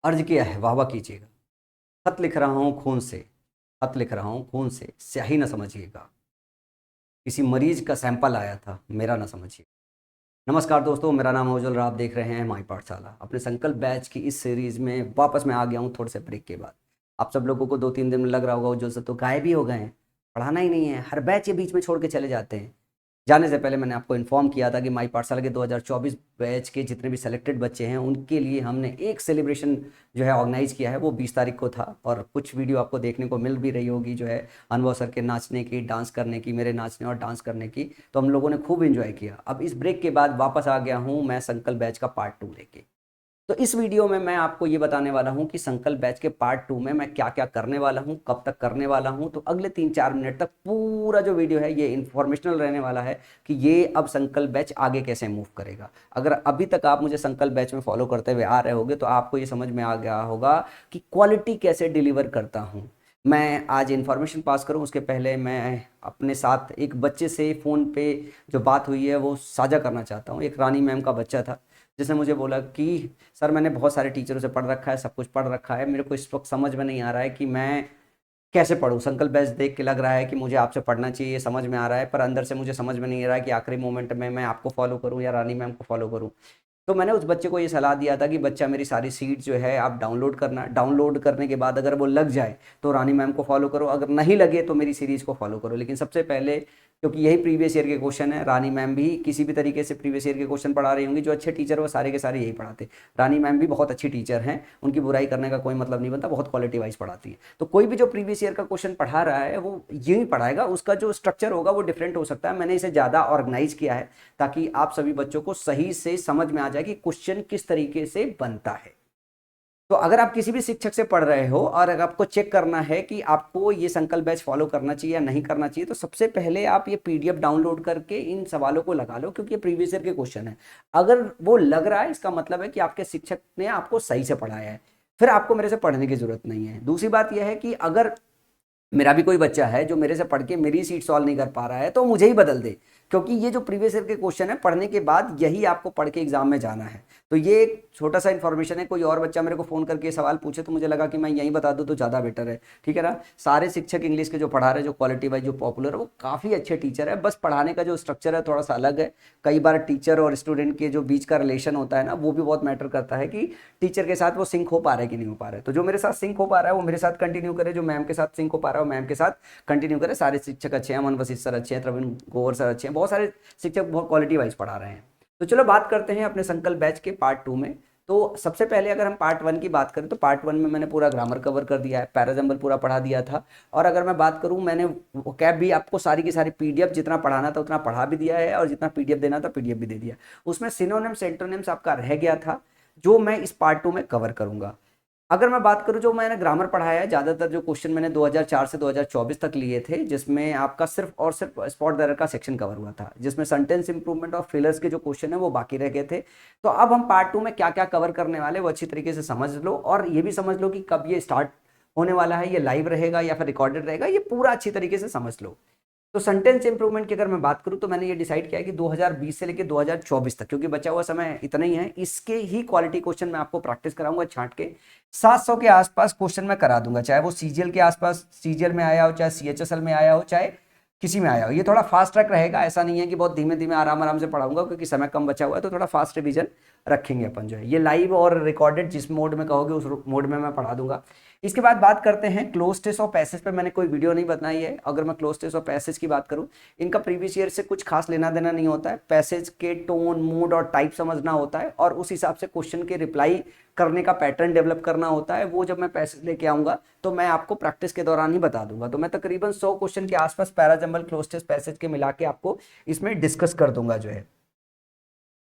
अर्ज किया है वाह वाह कीजिएगा। खत लिख रहा हूँ खून से, खत लिख रहा हूँ खून से, स्याही न समझिएगा। किसी मरीज का सैंपल आया था, मेरा न समझिए। नमस्कार दोस्तों, मेरा नाम है उज्जवल, आप देख रहे हैं माई पाठशाला। अपने संकल्प बैच की इस सीरीज में वापस मैं आ गया हूँ थोड़े से ब्रेक के बाद। आप सब लोगों को 2-3 दिन में लग रहा होगा उज्जवल से तो गायब ही हो गए हैं, पढ़ाना ही नहीं है, हर बैच ये बीच में छोड़ के चले जाते हैं। जाने से पहले मैंने आपको इन्फॉर्म किया था कि माई पाठशाला के 2024 बैच के जितने भी सेलेक्टेड बच्चे हैं उनके लिए हमने एक सेलिब्रेशन जो है ऑर्गेनाइज किया है। वो 20 तारीख को था और कुछ वीडियो आपको देखने को मिल भी रही होगी जो है अनुभव सर के नाचने की, डांस करने की, मेरे नाचने और डांस करने की। तो हम लोगों ने खूब इन्जॉय किया। अब इस ब्रेक के बाद वापस आ गया हूँ मैं संकल्प बैच का पार्ट 2 लेके। तो इस वीडियो में मैं आपको ये बताने वाला हूँ कि संकल्प बैच के पार्ट 2 में मैं क्या क्या करने वाला हूँ, कब तक करने वाला हूँ। तो अगले 3-4 मिनट तक पूरा जो वीडियो है ये इन्फॉर्मेशनल रहने वाला है कि ये अब संकल्प बैच आगे कैसे मूव करेगा। अगर अभी तक आप मुझे संकल्प बैच में फॉलो करते हुए आ रहे होगे तो आपको ये समझ में आ गया होगा कि क्वालिटी कैसे डिलीवर करता हूँ। मैं आज इन्फॉर्मेशन पास करूं उसके पहले मैं अपने साथ एक बच्चे से फ़ोन पे जो बात हुई है वो साझा करना चाहता हूं। एक रानी मैम का बच्चा था जिसने मुझे बोला कि सर मैंने बहुत सारे टीचरों से पढ़ रखा है, सब कुछ पढ़ रखा है, मेरे को इस वक्त समझ में नहीं आ रहा है कि मैं कैसे पढूँ। संकल्प बैच देख के लग रहा है कि मुझे आपसे पढ़ना चाहिए, ये समझ में आ रहा है, पर अंदर से मुझे समझ में नहीं आ रहा है कि आखिरी मोमेंट में मैं आपको फॉलो करूँ या रानी मैम को फॉलो करूँ। तो मैंने उस बच्चे को ये सलाह दिया था कि बच्चा मेरी सारी सीट जो है आप डाउनलोड करना, डाउनलोड करने के बाद अगर वो लग जाए तो रानी मैम को फॉलो करो, अगर नहीं लगे तो मेरी सीरीज को फॉलो करो। लेकिन सबसे पहले, क्योंकि यही प्रीवियस ईयर के क्वेश्चन है, रानी मैम भी किसी भी तरीके से प्रीवियस ईयर के क्वेश्चन पढ़ा रही होंगी। जो अच्छे टीचर वो सारे के सारे यही पढ़ाते। रानी मैम भी बहुत अच्छी टीचर हैं, उनकी बुराई करने का कोई मतलब नहीं बनता, बहुत क्वालिटी वाइज पढ़ाती है। तो कोई भी जो प्रीवियस ईयर का क्वेश्चन पढ़ा रहा है वो यही पढ़ाएगा, उसका जो स्ट्रक्चर होगा वो डिफरेंट हो सकता है। मैंने इसे ज़्यादा ऑर्गेनाइज किया है ताकि आप सभी बच्चों को सही से समझ में आ जाए कि क्वेश्चन किस तरीके से बनता है। तो अगर आप किसी भी शिक्षक से पढ़ रहे हो और अगर आपको चेक करना है कि आपको ये संकल्प बैच फॉलो करना चाहिए या नहीं करना चाहिए, तो सबसे पहले आप ये पीडीएफ डाउनलोड करके इन सवालों को लगा लो, क्योंकि ये प्रीवियस ईयर के क्वेश्चन है। अगर वो लग रहा है इसका मतलब है कि आपके शिक्षक ने आपको सही से पढ़ाया है, फिर आपको मेरे से पढ़ने की जरूरत नहीं है। दूसरी बात यह है कि अगर मेरा भी कोई बच्चा है जो मेरे से पढ़ के मेरी सीट सॉल्व नहीं कर पा रहा है तो मुझे ही बदल दे, क्योंकि ये जो प्रीवियस ईयर के क्वेश्चन है पढ़ने के बाद यही आपको पढ़ के एग्जाम में जाना है। तो ये एक छोटा सा इन्फॉर्मेशन है। कोई और बच्चा मेरे को फोन करके सवाल पूछे तो मुझे लगा कि मैं यही बता दूं तो ज़्यादा बेटर है। ठीक है ना। सारे शिक्षक इंग्लिश के जो पढ़ा रहे हैं, जो क्वालिटी वाइज जो पॉपुलर है, वो काफ़ी अच्छे टीचर है, बस पढ़ाने का जो स्ट्रक्चर है थोड़ा सा अलग है। कई बार टीचर और स्टूडेंट के जो बीच का रिलेशन होता है ना, वो भी बहुत मैटर करता है कि टीचर के साथ वो सिंक हो पा रहा है कि नहीं हो पा रहा है। तो जो मेरे साथ सिंक हो पा रहा है वो मेरे साथ कंटिन्यू करे, जो मैम के साथ सिंक हो पा रहा है वो मैम के साथ कंटिन्यू करें। सारे शिक्षक अच्छे हैं, अमन वशिष्ठ सर अच्छे हैं, प्रवीण गोवर सर अच्छे हैं, बहुत सारे शिक्षक बहुत क्वालिटी वाइज पढ़ा रहे हैं। तो चलो बात करते हैं अपने संकल्प बैच के पार्ट 2 में। तो सबसे पहले अगर हम पार्ट 1 की बात करें तो पार्ट 1 में मैंने पूरा ग्रामर कवर कर दिया है, पैराजम्बल पूरा पढ़ा दिया था। और अगर मैं बात करूं, मैंने कैब भी आपको सारी की सारी पीडीएफ जितना पढ़ाना था उतना पढ़ा भी दिया है और जितना पीडीएफ देना था पीडीएफ भी दे दिया। उसमें सिनोनिम्स एंटोनिम्स आपका रह गया था जो मैं इस पार्ट 2 में कवर करूंगा। अगर मैं बात करूं, जो मैंने ग्रामर पढ़ाया है, ज़्यादातर जो क्वेश्चन मैंने 2004 से 2024 तक लिए थे, जिसमें आपका सिर्फ और सिर्फ स्पॉट एरर का सेक्शन कवर हुआ था, जिसमें सेंटेंस इंप्रूवमेंट और फिलर्स के जो क्वेश्चन है वो बाकी रह गए थे। तो अब हम पार्ट 2 में क्या क्या कवर करने वाले वो अच्छी तरीके से समझ लो, और ये भी समझ लो कि कब ये स्टार्ट होने वाला है, ये लाइव रहेगा या फिर रिकॉर्डेड रहेगा, ये पूरा अच्छी तरीके से समझ लो। तो सेंटेंस इंप्रूवमेंट की अगर मैं बात करूं तो मैंने ये डिसाइड किया है कि 2020 से लेकर 2024 तक, क्योंकि बचा हुआ समय इतना ही है, इसके ही क्वालिटी क्वेश्चन मैं आपको प्रैक्टिस कराऊंगा छांट के। 700 के आसपास क्वेश्चन मैं करा दूंगा, चाहे वो सीजीएल के आसपास, सीजीएल में आया हो, चाहे सीएचएसएल में आया हो, चाहे किसी में आया हो। ये थोड़ा फास्ट ट्रैक रहेगा, ऐसा नहीं है कि बहुत धीमे धीमे आराम आराम से पढ़ाऊंगा, क्योंकि समय कम बचा हुआ है। तो थोड़ा फास्ट रिवीजन रखेंगे अपन जो है। ये लाइव और रिकॉर्डेड जिस मोड में कहोगे उस मोड में मैं पढ़ा दूंगा। इसके बाद बात करते हैं क्लोज टेस्ट और पैसेज पे। मैंने कोई वीडियो नहीं बनाई है। अगर मैं क्लोज टेस्ट और पैसेज की बात करूं, इनका प्रीवियस ईयर से कुछ खास लेना देना नहीं होता है। पैसेज के टोन, मूड और टाइप समझना होता है और उस हिसाब से क्वेश्चन के रिप्लाई करने का पैटर्न डेवलप करना होता है। वो जब मैं पैसेज लेके आऊंगा तो मैं आपको प्रैक्टिस के दौरान ही बता दूंगा। तो मैं तकरीबन 100 क्वेश्चन के आसपास पैराजम्बल, क्लोज टेस्ट, पैसेज के मिला के आपको इसमें डिस्कस कर दूंगा जो है,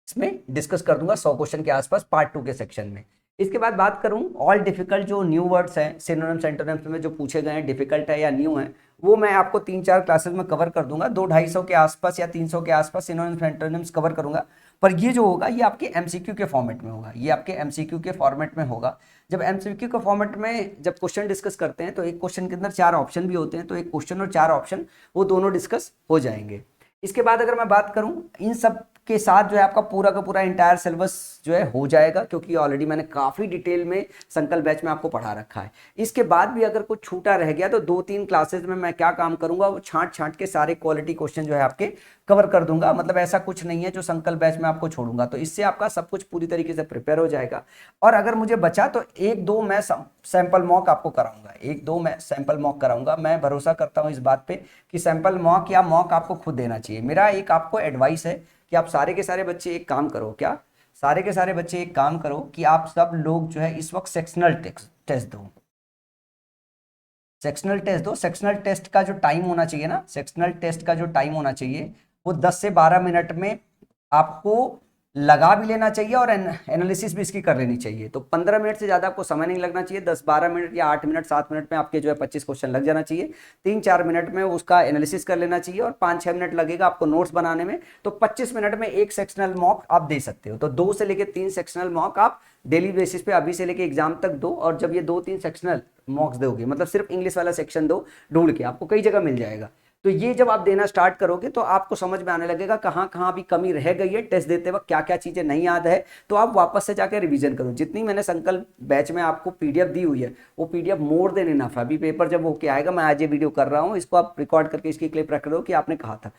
इसमें डिस्कस कर दूंगा 100 क्वेश्चन के आसपास पार्ट 2 के सेक्शन में। इसके बाद बात करूं, ऑल डिफिकल्ट जो न्यू वर्ड्स हैं सिनोनिम्स एंटोनिम्स में जो पूछे गए हैं, डिफिकल्ट है या न्यू है, वो मैं आपको 3-4 क्लासेस में कवर कर दूंगा। 200-250 के आसपास या 300 के आसपास सिनोनिम्स एंटोनिम्स कवर करूंगा। पर ये जो होगा ये आपके एमसीक्यू के फॉर्मेट में होगा, ये आपके एमसीक्यू के फॉर्मेट में होगा। जब एमसीक्यू के फॉर्मेट में जब क्वेश्चन डिस्कस करते हैं तो एक क्वेश्चन के अंदर 4 ऑप्शन भी होते हैं, तो एक क्वेश्चन और 4 ऑप्शन वो दोनों डिस्कस हो जाएंगे। इसके बाद अगर मैं बात करूं इन सब के साथ जो है आपका पूरा का पूरा इंटायर सिलेबस जो है हो जाएगा, क्योंकि ऑलरेडी मैंने काफ़ी डिटेल में संकल्प बैच में आपको पढ़ा रखा है। इसके बाद भी अगर कुछ छूटा रह गया तो 2-3 क्लासेस में मैं क्या काम करूंगा, वो छांट छांट के सारे क्वालिटी क्वेश्चन जो है आपके कवर कर दूंगा। मतलब ऐसा कुछ नहीं है जो संकल्प बैच में आपको छोड़ूंगा, तो इससे आपका सब कुछ पूरी तरीके से प्रिपेयर हो जाएगा। और अगर मुझे बचा तो 1-2 मैं सैंपल मॉक आपको कराऊंगा, 1-2 मैं सैंपल मॉक कराऊंगा। मैं भरोसा करता हूं इस बात पे कि सैंपल मॉक या मॉक आपको खुद देना चाहिए। मेरा एक आपको एडवाइस है कि आप सारे के सारे बच्चे एक काम करो, क्या सारे के सारे बच्चे एक काम करो कि आप सब लोग जो है इस वक्त सेक्शनल टेस्ट दो। सेक्शनल टेस्ट दो। सेक्शनल टेस्ट का जो टाइम होना चाहिए ना, सेक्शनल टेस्ट का जो टाइम होना चाहिए वो 10 से 12 मिनट में आपको लगा भी लेना चाहिए और एनालिसिस भी इसकी कर लेनी चाहिए। तो 15 मिनट से ज़्यादा आपको समय नहीं लगना चाहिए। 10-12 मिनट या 8 मिनट 7 मिनट में आपके जो है 25 क्वेश्चन लग जाना चाहिए। 3-4 मिनट में उसका एनालिसिस कर लेना चाहिए और 5-6 मिनट लगेगा आपको नोट्स बनाने में। तो 25 मिनट में एक सेक्शनल मॉक आप दे सकते हो। तो 2 से लेकर 3 सेक्शनल मॉक आप डेली बेसिस पे अभी से लेके एग्जाम तक दो। और जब ये 2-3 सेक्शनल मॉक्स दोगे, मतलब सिर्फ इंग्लिश वाला सेक्शन दो ढूंढ के, आपको कई जगह मिल जाएगा। तो ये जब आप देना स्टार्ट करोगे तो आपको समझ में आने लगेगा कहाँ कहाँ भी कमी रह गई है, टेस्ट देते वक्त क्या क्या चीजें नहीं याद है। तो आप वापस से जाकर रिवीजन करो। जितनी मैंने संकल्प बैच में आपको पीडीएफ दी हुई है वो पीडीएफ मोर देन इनफ है। अभी पेपर जब होके आएगा, मैं आज ये वीडियो कर रहा हूँ, इसको आप रिकॉर्ड करके इसकी क्लिप रख रहे हो कि आपने कहा था।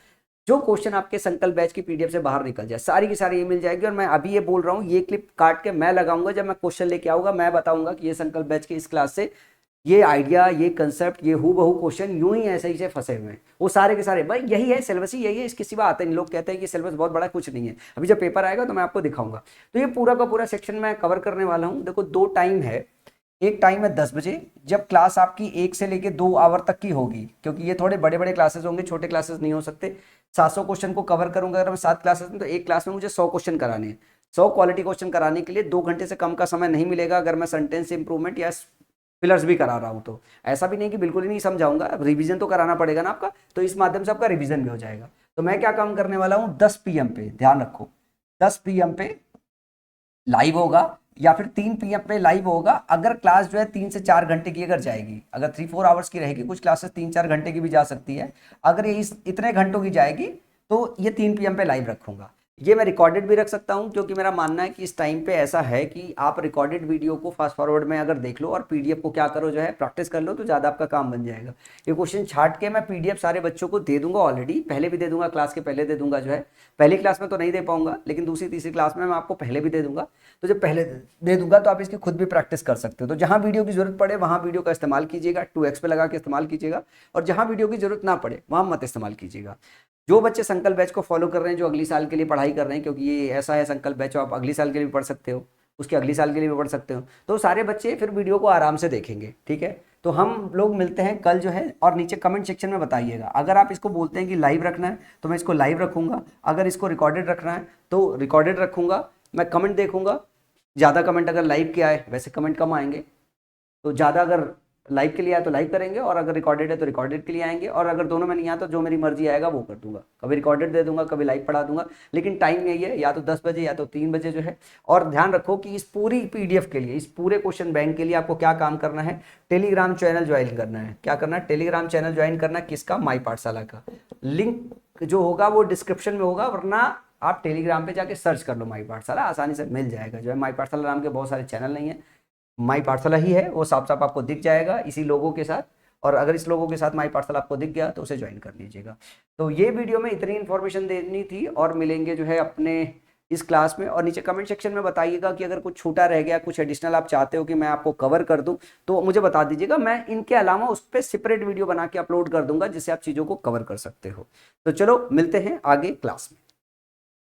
जो क्वेश्चन आपके संकल्प बैच की पीडीएफ से बाहर निकल जाए, सारी की सारी ये मिल जाएगी। और मैं अभी ये बोल रहा हूँ, ये क्लिप काट के मैं लगाऊंगा, जब मैं क्वेश्चन लेके आऊंगा मैं बताऊंगा कि ये संकल्प बैच की इस क्लास से ये आइडिया, ये कंसेप्ट, ये हु बहु क्वेश्चन यूं ही ऐसे ही से फंसे हुए हैं। वो सारे के सारे भाई यही है, सिलेबस ही यही है, इसके सिवा आते नहीं। लोग कहते हैं कि सिलेबस बहुत बड़ा, कुछ नहीं है। अभी जब पेपर आएगा तो मैं आपको दिखाऊंगा। तो ये पूरा का पूरा सेक्शन मैं कवर करने वाला हूँ। देखो 2 टाइम है। एक टाइम है 10 बजे, जब क्लास आपकी 1 से लेकर 2 आवर तक की होगी, क्योंकि ये थोड़े बड़े बड़े क्लासेस होंगे, छोटे क्लासेस नहीं हो सकते। 700 क्वेश्चन को कवर करूंगा अगर मैं 7 क्लासेस में, तो एक क्लास में मुझे 100 क्वेश्चन कराने हैं। 100 क्वालिटी क्वेश्चन कराने के लिए 2 घंटे से कम का समय नहीं मिलेगा। अगर मैं सेंटेंस इंप्रूवमेंट या पिलर्स भी करा रहा हूँ तो ऐसा भी नहीं कि बिल्कुल ही नहीं समझाऊंगा, रिवीजन तो कराना पड़ेगा ना आपका। तो इस माध्यम से आपका रिवीजन भी हो जाएगा। तो मैं क्या काम करने वाला हूँ, 10 PM पे ध्यान रखो, 10 PM पे लाइव होगा या फिर 3 PM पे लाइव होगा। अगर क्लास जो है 3 से 4 घंटे की अगर जाएगी, अगर 3-4 आवर्स की रहेगी, कुछ क्लासेस 3-4 घंटे की भी जा सकती है। अगर ये इतने घंटों की जाएगी तो ये 3 PM पे लाइव रखूंगा। ये मैं रिकॉर्डेड भी रख सकता हूं, क्योंकि मेरा मानना है कि इस टाइम पे ऐसा है कि आप रिकॉर्डेड वीडियो को फास्ट फॉरवर्ड में अगर देख लो और पीडीएफ को क्या करो जो है प्रैक्टिस कर लो, तो ज़्यादा आपका काम बन जाएगा। ये क्वेश्चन छाट के मैं पीडीएफ सारे बच्चों को दे दूंगा। ऑलरेडी पहले भी दे दूंगा, क्लास के पहले दे दूंगा। जो है पहली क्लास में तो नहीं दे पाऊंगा, लेकिन दूसरी तीसरी क्लास में मैं आपको पहले भी दे दूंगा। तो जब पहले दे दूंगा तो आप इसकी खुद भी प्रैक्टिस कर सकते हो। तो जहाँ वीडियो की जरूरत पड़े वहाँ वीडियो का इस्तेमाल कीजिएगा, 2x पे लगा के इस्तेमाल कीजिएगा। और जहाँ वीडियो की जरूरत ना पड़े वहाँ मत इस्तेमाल कीजिएगा। जो बच्चे संकल्प बैच को फॉलो कर रहे हैं, जो अगली साल के लिए पढ़ाई कर रहे हैं, क्योंकि ये ऐसा है संकल्प बैच, आप अगली साल के लिए भी पढ़ सकते हो, उसके अगली साल के लिए भी पढ़ सकते हो। तो सारे बच्चे फिर वीडियो को आराम से देखेंगे। ठीक है, तो हम लोग मिलते हैं कल जो है। और नीचे कमेंट सेक्शन में बताइएगा, अगर आप इसको बोलते हैं कि लाइव रखना है तो मैं इसको लाइव रखूंगा, अगर इसको रिकॉर्डेड रखना है तो रिकॉर्डेड रखूंगा। मैं कमेंट देखूंगा, ज़्यादा कमेंट अगर लाइव के आए, वैसे कमेंट कम आएंगे, तो ज़्यादा अगर लाइव के लिए आए तो लाइव करेंगे, और अगर रिकॉर्डेड है तो रिकॉर्डेड के लिए आएंगे। और अगर दोनों में नहीं आता तो जो मेरी मर्जी आएगा वो कर दूंगा, कभी रिकॉर्डेड दे दूंगा, कभी लाइव पढ़ा दूंगा। लेकिन टाइम यही है, या तो 10 बजे या तो 3 बजे जो है। और ध्यान रखो कि इस पूरी पीडीएफ के लिए, इस पूरे क्वेश्चन बैंक के लिए आपको क्या काम करना है, टेलीग्राम चैनल ज्वाइन करना है। क्या करना है, टेलीग्राम चैनल ज्वाइन करना है। किसका, माई पाठशाला का। लिंक जो होगा वो डिस्क्रिप्शन में होगा, वरना आप टेलीग्राम पे जाके सर्च कर लो माई पाठशाला, आसानी से मिल जाएगा। जो है माई पाठशाला नाम के बहुत सारे चैनल नहीं है, माई पाठशाला ही है, वो साफ साफ आपको दिख जाएगा इसी लोगों के साथ। और अगर इस लोगों के साथ माई पाठशाला आपको दिख गया तो उसे ज्वाइन कर लीजिएगा। तो ये वीडियो में इतनी इन्फॉर्मेशन देनी थी, और मिलेंगे जो है अपने इस क्लास में। और नीचे कमेंट सेक्शन में बताइएगा कि अगर कुछ छूटा रह गया, कुछ एडिशनल आप चाहते हो कि मैं आपको कवर कर दूं, तो मुझे बता दीजिएगा। मैं इनके अलावा उस पर सेपरेट वीडियो बना के अपलोड कर दूंगा, जिससे आप चीज़ों को कवर कर सकते हो। तो चलो मिलते हैं आगे क्लास में।